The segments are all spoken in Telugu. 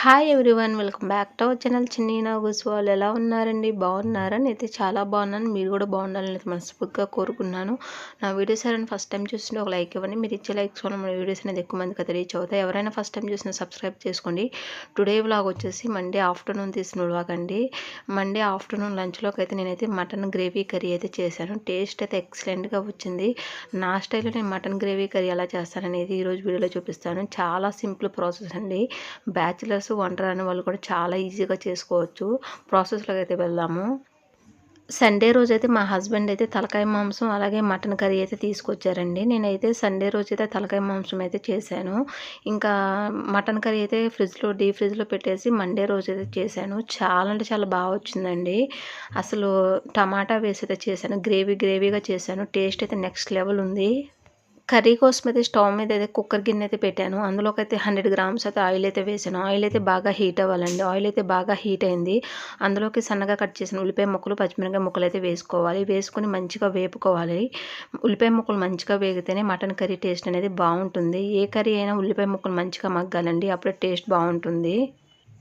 Hi everyone, welcome back to our channel చిన్ని నాగూస్. వాళ్ళు ఎలా ఉన్నారండి? బాగున్నారా? నేనైతే చాలా బాగున్నాను. మీరు కూడా బాగుండాలని మనస్ఫూర్తిగా కోరుకున్నాను. నా వీడియోస్ ఎవరైనా ఫస్ట్ టైం చూస్తుంటే ఒక లైక్ ఇవ్వండి. మీరు ఇచ్చే లైక్స్ వల్ల మన వీడియోస్ అనేది ఎక్కువ మందికి అయితే రీచ్ అవుతాయి. ఎవరైనా ఫస్ట్ టైం చూసినా సబ్స్క్రైబ్ చేసుకోండి. టుడే వ్లాగ్ వచ్చేసి మండే ఆఫ్టర్నూన్ తీసిన వ్లాగ్ అండి. మండే ఆఫ్టర్నూన్ లంచ్లోకి అయితే నేనైతే మటన్ గ్రేవీ కర్రీ అయితే చేశాను. టేస్ట్ అయితే ఎక్సలెంట్గా వచ్చింది. నా స్టైల్లో నేను మటన్ గ్రేవీ కర్రీ ఎలా చేస్తాననేది ఈరోజు వీడియోలో చూపిస్తాను. చాలా సింపుల్ ప్రాసెస్ అండి. బ్యాచిలర్స్ వంట రాని వాళ్ళు కూడా చాలా ఈజీగా చేసుకోవచ్చు. ప్రాసెస్లోకి అయితే వెళ్దాము. సండే రోజైతే మా హస్బెండ్ అయితే తలకాయ మాంసం అలాగే మటన్ కర్రీ అయితే తీసుకొచ్చారండి. నేనైతే సండే రోజైతే తలకాయ మాంసం అయితే చేశాను. ఇంకా మటన్ కర్రీ అయితే డీప్ ఫ్రిడ్జ్లో పెట్టేసి మండే రోజైతే చేశాను. చాలా అంటే చాలా బాగా వచ్చిందండి. అసలు టమాటా వేసి అయితే చేశాను. గ్రేవీగా చేశాను. టేస్ట్ అయితే నెక్స్ట్ లెవెల్ ఉంది. కర్రీ కోసం అయితే స్టవ్ మీద అయితే కుక్కర్ గిన్నె అయితే పెట్టాను. అందులోకి అయితే 100 గ్రామ్స్ అయితే ఆయిల్ అయితే వేసాను. ఆయిల్ అయితే బాగా హీట్ అవ్వాలండి. ఆయిల్ అయితే బాగా హీట్ అయింది. అందులోకి సన్నగా కట్ చేసిన ఉల్లిపాయ ముక్కలు, పచ్చిమిరపకాయ ముక్కలు అయితే వేసుకోవాలి. వేసుకొని మంచిగా వేపుకోవాలి. ఉల్లిపాయ ముక్కలు మంచిగా వేగితేనే మటన్ కర్రీ టేస్ట్ అనేది బాగుంటుంది. ఏ కర్రీ అయినా ఉల్లిపాయ ముక్కలు మంచిగా మగ్గాలండి. అప్పుడే టేస్ట్ బాగుంటుంది.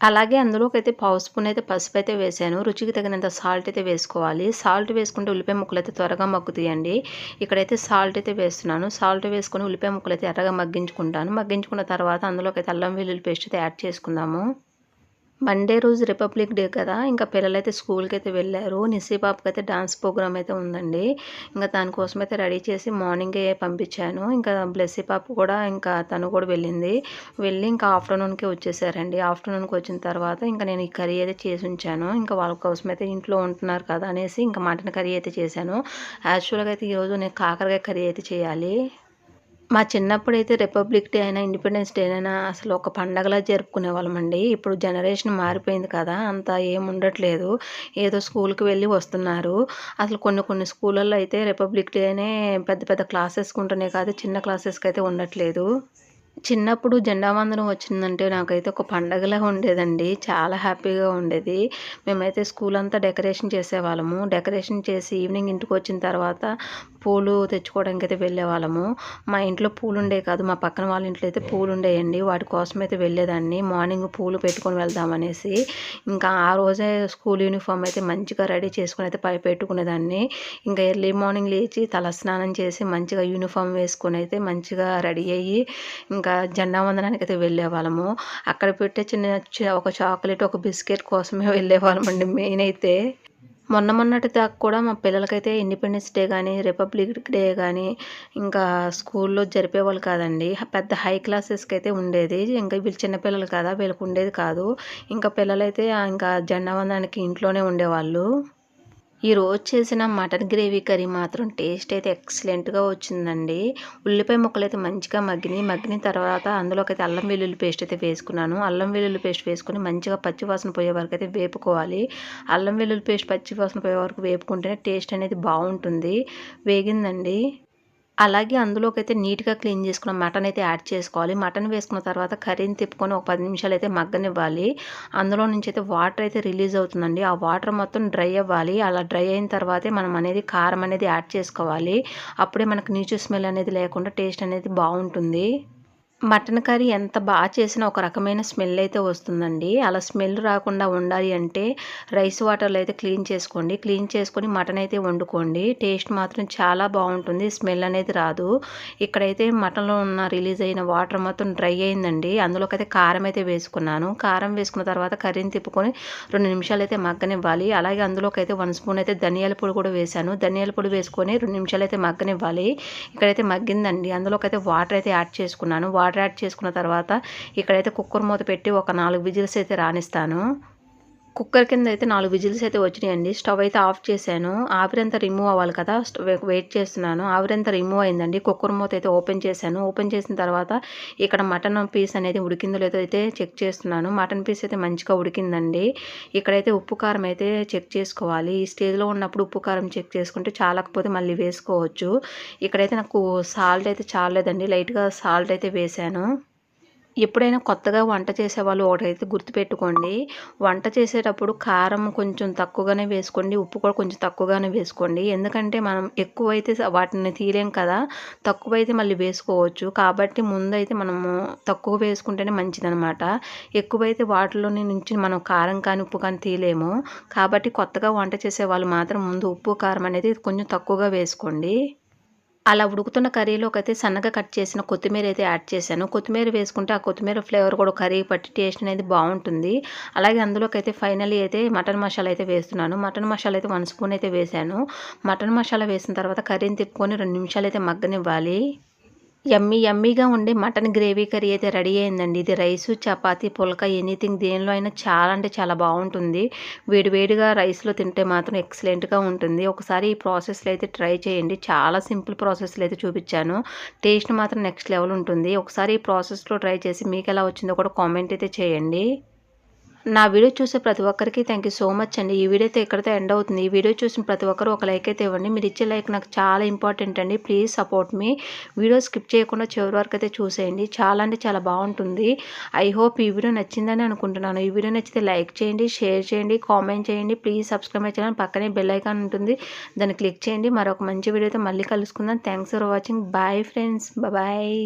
అలాగే అందులోకైతే పావు స్పూన్ అయితే పసుపు అయితే వేసాను. రుచికి తగినంత సాల్ట్ అయితే వేసుకోవాలి. సాల్ట్ వేసుకుంటే ఉల్లిపాయ ముక్కలు అయితే త్వరగా మగ్గుతాయండి. ఇక్కడైతే సాల్ట్ అయితే వేస్తున్నాను. సాల్ట్ వేసుకొని ఉల్లిపాయ ముక్కలు అయితే ఎర్రగా మగ్గించుకుంటాను. మగ్గించుకున్న తర్వాత అందులోకైతే అల్లం వెల్లుల్లి పేస్ట్ అయితే యాడ్ చేసుకుందాము. మండే రోజు రిపబ్లిక్ డే కదా, ఇంకా పిల్లలైతే స్కూల్కి అయితే వెళ్ళారు. నిస్సీ పాపకి అయితే డాన్స్ ప్రోగ్రామ్ అయితే ఉందండి. ఇంకా దానికోసం అయితే రెడీ చేసి మార్నింగే పంపించాను. ఇంకా బ్లెస్సీ పాప కూడా ఇంకా తను కూడా వెళ్ళింది. వెళ్ళి ఇంకా ఆఫ్టర్నూన్కి వచ్చేసారండి. ఆఫ్టర్నూన్కి వచ్చిన తర్వాత ఇంకా నేను ఈ కర్రీ అయితే చేసి ఉంచాను. ఇంకా వాళ్ళ కోసం అయితే ఇంట్లో ఉంటున్నారు కదా అనేసి ఇంకా మటన్ కర్రీ అయితే చేశాను. యాక్చువల్గా అయితే ఈరోజు నేను కాకరకాయ కర్రీ అయితే చేయాలి. మా చిన్నప్పుడైతే రిపబ్లిక్ డే అయినా, ఇండిపెండెన్స్ డే అయినా అసలు ఒక పండగలా జరుపుకునేవాళ్ళమండి. ఇప్పుడు జనరేషన్ మారిపోయింది కదా! అంత ఏముండట్లేదు. ఏదో స్కూల్‌కి వెళ్ళి వస్తున్నారు. అసలు కొన్ని స్కూళ్ళల్లో అయితే రిపబ్లిక్ డేనే పెద్ద పెద్ద క్లాసెస్‌కి ఉంటున్నాయి కాదు, చిన్న క్లాసెస్‌కయితే ఉండట్లేదు. చిన్నప్పుడు జెండా వందనం వచ్చిందంటే నాకైతే ఒక పండగలా ఉండేదండి. చాలా హ్యాపీగా ఉండేది. మేమైతే స్కూల్ అంతా డెకరేషన్ చేసేవాళ్ళము. డెకరేషన్ చేసి ఈవినింగ్ ఇంటికొచ్చిన తర్వాత పూలు తెచ్చుకోవడానికైతే వెళ్ళేవాళ్ళము. మా ఇంట్లో పూలుండేవి కాదు. మా పక్కన వాళ్ళ ఇంట్లో అయితే పూలుండేయండి. వాటి కోసమైతే వెళ్ళేదాన్ని. మార్నింగ్ పూలు పెట్టుకొని వెళ్దామనేసి. ఇంకా ఆ రోజే స్కూల్ యూనిఫామ్ అయితే మంచిగా రెడీ చేసుకొని అయితే పెట్టుకునేదాన్ని. ఇంకా ఎర్లీ మార్నింగ్ లేచి తలస్నానం చేసి మంచిగా యూనిఫామ్ వేసుకొని అయితే మంచిగా రెడీ అయ్యి ఇంకా జెండా వందనానికైతే వెళ్ళేవాళ్ళము. అక్కడ పెట్టే ఒక చాక్లెట్, ఒక బిస్కెట్ కోసమే వెళ్ళేవాళ్ళమండి మెయిన్ అయితే. మొన్నటి దాకా కూడా మా పిల్లలకైతే ఇండిపెండెన్స్ డే గానీ, రిపబ్లిక్ డే గానీ ఇంకా స్కూల్లో జరిపేవాళ్ళు కాదండి. పెద్ద హై క్లాసెస్‌కి అయితే ఉండేది. ఇంకా వీళ్ళు చిన్న పిల్లలు కదా! వీళ్ళకి ఉండేది కాదు. ఇంకా పిల్లలైతే ఇంకా జెండా వందనానికి ఇంట్లోనే ఉండేవాళ్ళు. ఈరోజు చేసిన మటన్ గ్రేవీ కర్రీ మాత్రం టేస్ట్ అయితే ఎక్సలెంట్‌గా వచ్చిందండి. ఉల్లిపాయ ముక్కలైతే మంచిగా మగ్గినియి. మగ్గిన తర్వాత అందులోకైతే అల్లం వెల్లుల్లి పేస్ట్ అయితే వేసుకున్నాను. అల్లం వెల్లుల్లి పేస్ట్ వేసుకొని మంచిగా పచ్చి వాసన పోయే వరకు అయితే వేపుకోవాలి. అల్లం వెల్లుల్లి పేస్ట్ పచ్చి వాసన పోయే వరకు వేపుకుంటేనే టేస్ట్ అనేది బాగుంటుంది. వేగిందండి. అలాగే అందులోకైతే నీట్‌గా క్లీన్ చేసుకున్న మటన్ అయితే యాడ్ చేసుకోవాలి. మటన్ వేసుకున్న తర్వాత కర్రీని తిప్పుకొని ఒక 10 నిమిషాలైతే మగ్గనివ్వాలి. అందులో నుంచి అయితే వాటర్ అయితే రిలీజ్ అవుతుందండి. ఆ వాటర్ మొత్తం డ్రై అవ్వాలి. అలా డ్రై అయిన తర్వాతే మనం అనేది కారం అనేది యాడ్ చేసుకోవాలి. అప్పుడే మనకు నీచు స్మెల్ అనేది లేకుండా టేస్ట్ అనేది బాగుంటుంది. మటన్ కర్రీ ఎంత చేసినా ఒక రకమైన స్మెల్ అయితే వస్తుందండి. అలా స్మెల్ రాకుండా ఉండాలి అంటే రైస్ వాటర్‌లో అయితే క్లీన్ చేసుకోండి. క్లీన్ చేసుకొని మటన్ అయితే వండుకోండి. టేస్ట్ మాత్రం చాలా బాగుంటుంది. స్మెల్ అనేది రాదు. ఇక్కడైతే మటన్‌లో ఉన్న రిలీజ్ అయిన వాటర్ మొత్తం డ్రై అయిందండి. అందులోకైతే కారం అయితే వేసుకున్నాను. కారం వేసుకున్న తర్వాత కర్రీని తిప్పుకొని 2 నిమిషాలైతే మగ్గనివ్వాలి. అలాగే అందులోకైతే 1 స్పూన్ అయితే ధనియాల పొడి కూడా వేశాను. ధనియాల పొడి వేసుకొని 2 నిమిషాలైతే మగ్గనివ్వాలి. ఇక్కడైతే మగ్గిందండి. అందులోకైతే వాటర్ అయితే యాడ్ చేసుకున్నాను. వాటర్ యాడ్ చేసుకున్న తర్వాత ఇక్కడైతే కుక్కర్ మూత పెట్టి ఒక 4 విజిల్స్ అయితే రానిస్తాను. కుక్కర్ కింద అయితే 4 విజిల్స్ అయితే వచ్చినాయండి. స్టవ్ అయితే ఆఫ్ చేశాను. ఆవిరంతా రిమూవ్ అవ్వాలి కదా! వెయిట్ చేస్తున్నాను. ఆవిరంతా రిమూవ్ అయిందండి. కుక్కర్ మూత అయితే ఓపెన్ చేశాను. ఓపెన్ చేసిన తర్వాత ఇక్కడ మటన్ పీస్ అనేది ఉడికిందో లేదో అయితే చెక్ చేస్తున్నాను. మటన్ పీస్ అయితే మంచిగా ఉడికిందండి. ఇక్కడైతే ఉప్పు కారం అయితే చెక్ చేసుకోవాలి. ఈ స్టేజ్‌లో ఉన్నప్పుడు ఉప్పు కారం చెక్ చేసుకుంటే చాలకపోతే మళ్ళీ వేసుకోవచ్చు. ఇక్కడైతే నాకు సాల్ట్ అయితే చాలలేదండి. లైట్‌గా సాల్ట్ అయితే వేశాను. ఎప్పుడైనా కొత్తగా వంట చేసేవాళ్ళు ఒకటైతే గుర్తుపెట్టుకోండి. వంట చేసేటప్పుడు కారం కొంచెం తక్కువగానే వేసుకోండి. ఉప్పు కూడా కొంచెం తక్కువగానే వేసుకోండి. ఎందుకంటే మనం ఎక్కువైతే వాటిని తీయలేం కదా! తక్కువైతే మళ్ళీ వేసుకోవచ్చు. కాబట్టి ముందైతే మనము తక్కువ వేసుకుంటేనే మంచిదనమాట. ఎక్కువైతే వాటిలోని నుంచి మనం కారం కానీ, ఉప్పు కానీ తీయలేము. కాబట్టి కొత్తగా వంట చేసేవాళ్ళు మాత్రం ముందు ఉప్పు, కారం అనేది కొంచెం తక్కువగా వేసుకోండి. అలా ఉడుకుతున్న కర్రీలోకైతే సన్నగా కట్ చేసిన కొత్తిమీర అయితే యాడ్ చేశాను. కొత్తిమీర వేసుకుంటే ఆ కొత్తిమీర ఫ్లేవర్ కూడా కర్రీకి పట్టి టేస్ట్ అనేది బావుంటుంది. అలాగే అందులోకైతే ఫైనల్లీ అయితే మటన్ మసాలా అయితే వేస్తున్నాను. మటన్ మసాలా అయితే 1 స్పూన్ అయితే వేశాను. మటన్ మసాలా వేసిన తర్వాత కర్రీని తిప్పుకొని 2 నిమిషాలైతే మగ్గనివ్వాలి. యమ్మీ యమ్మీగా ఉండే మటన్ గ్రేవీ కర్రీ అయితే రెడీ అయిందండి. ఇది రైసు, చపాతీ, పుల్కా ఎనీథింగ్ దేనిలో అయినా చాలా అంటే చాలా బావుంటుంది. వేడి వేడిగా రైస్‌లో తింటే మాత్రం ఎక్సలెంట్‌గా ఉంటుంది. ఒకసారి ఈ ప్రాసెస్‌లో అయితే ట్రై చేయండి. చాలా సింపుల్ ప్రాసెస్‌లో అయితే చూపిచ్చాను. టేస్ట్ మాత్రం నెక్స్ట్ లెవెల్ ఉంటుంది. ఒకసారి ఈ ప్రాసెస్‌లో ట్రై చేసి మీకెలా వచ్చిందో కూడా కామెంట్ అయితే చేయండి. నా వీడియో చూసే ప్రతి ఒక్కరికి థ్యాంక్ యూ సో మచ్ అండి. ఈ వీడియో అయితే ఇక్కడితో ఎండ్ అవుతుంది. ఈ వీడియో చూసిన ప్రతి ఒక్కరు ఒక లైక్ అయితే ఇవ్వండి. మీరు ఇచ్చే లైక్ నాకు చాలా ఇంపార్టెంట్ అండి. Please support me. Video skip చేయకుండా చివరి వరకు అయితే చూసేయండి. చాలా అంటే చాలా బావుంటుంది. ఐ హోప్ ఈ వీడియో నచ్చిందని అనుకుంటున్నాను. ఈ వీడియో నచ్చితే లైక్ చేయండి, షేర్ చేయండి, కామెంట్ చేయండి. Please subscribe my channel. పక్కనే బెల్ ఐకాన్ ఉంటుంది. దాన్ని క్లిక్ చేయండి. మరొక మంచి వీడియోతో మళ్ళీ కలుసుకుందాం. Thanks for watching. Bye friends. Bye.